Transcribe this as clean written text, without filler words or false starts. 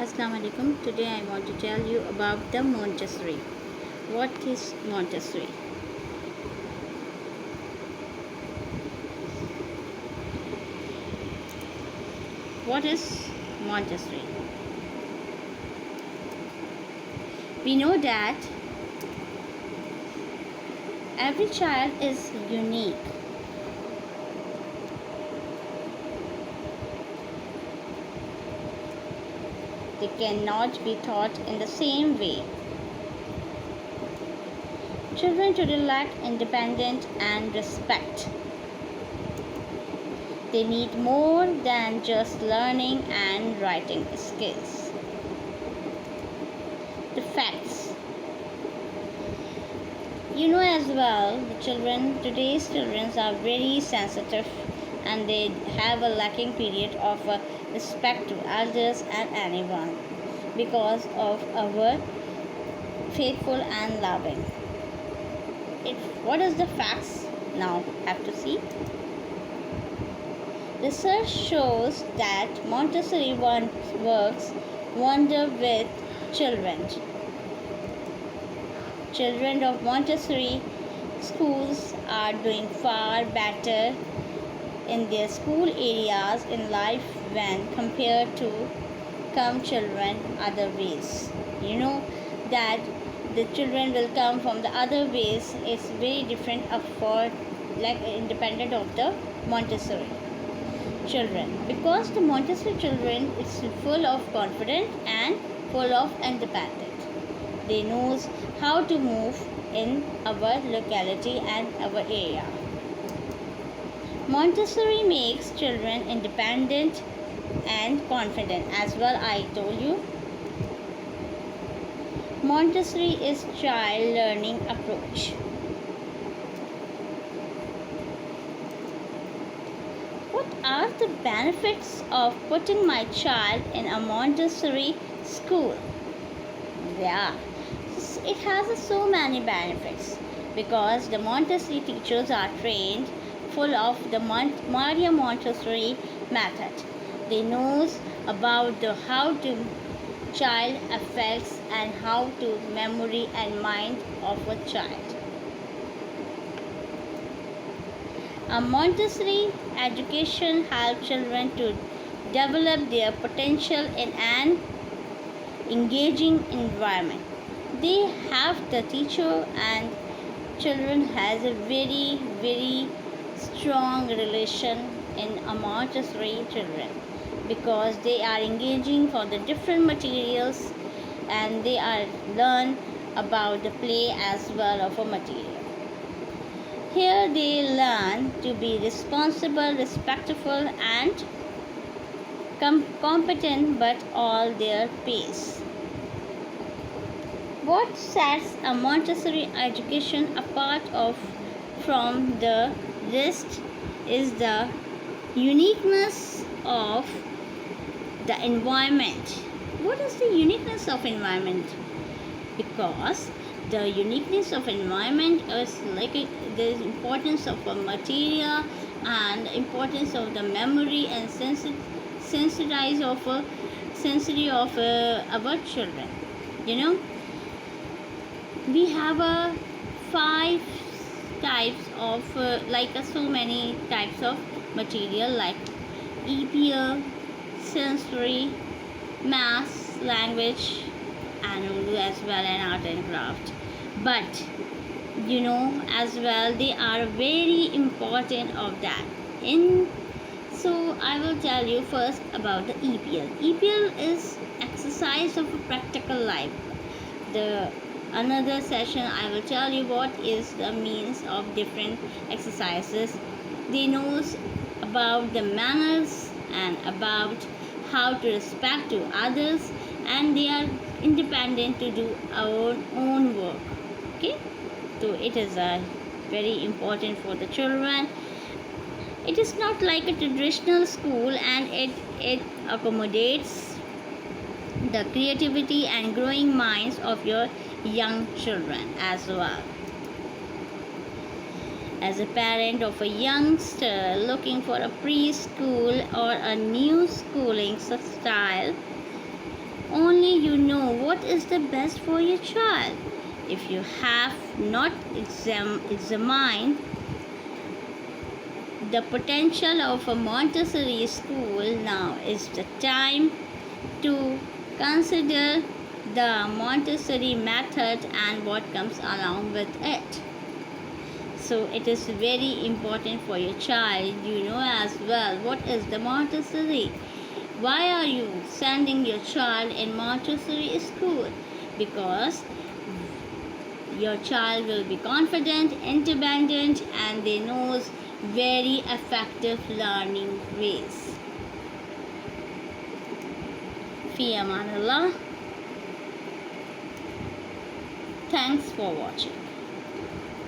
Assalamu alaikum. Today I want to tell you about the Montessori. What is Montessori? What is Montessori? We know that every child is unique. They cannot be taught in the same way. Children today lack independence and respect. They need more than just learning and writing skills. The facts. You know as well, today's children are very sensitive and they have a lacking period of respect to elders and anyone because of our faithful and loving. What is the facts now? Have to see. Research shows that Montessori works wonder with children. Children of Montessori schools are doing far better in their school areas in life when compared to come children other ways. You know that the children will come from the other ways. It's very different for like independent of the Montessori children, because the Montessori children is full of confidence and full of independent. They knows how to move in our locality and our area. Montessori makes children independent and confident as well. I told you Montessori is child learning approach. What are the benefits of putting my child in a Montessori school? Yeah, it has so many benefits because the Montessori teachers are trained full of the Maria Montessori method. They knows about the how to child affects and how to memory and mind of a child. A Montessori education helps children to develop their potential in an engaging environment. They have the teacher and children has a very strong relation in a Montessori children because they are engaging for the different materials and they are learn about the play as well of a material. Here they learn to be responsible, respectful and competent but all their pace. What sets a Montessori education apart from the rest is the uniqueness of the environment. What is the uniqueness of environment? Because the uniqueness of environment is like the importance of a material and importance of the memory and sensory of our children. You know, we have a 5 types of so many types of material like EPL, sensory, math, language and Urdu as well and art and craft. But you know as well they are very important of that. So I will tell you first about the EPL. EPL is exercise of a practical life. The another session I will tell you what is the means of different exercises. They knows about the manners and about how to respect to others and they are independent to do our own work. Okay, so it is very important for the children. It is not like a traditional school and it accommodates the creativity and growing minds of your young children as well. As a parent of a youngster looking for a preschool or a new schooling style, you know what is the best for your child. If you have not examined the potential of a Montessori school, now is the time to consider the Montessori method and what comes along with it. So it is very important for your child, you know as well what is the Montessori. Why are you sending your child in Montessori school? Because your child will be confident, independent, and they knows very effective learning ways. Fi Amanullah. Thanks for watching.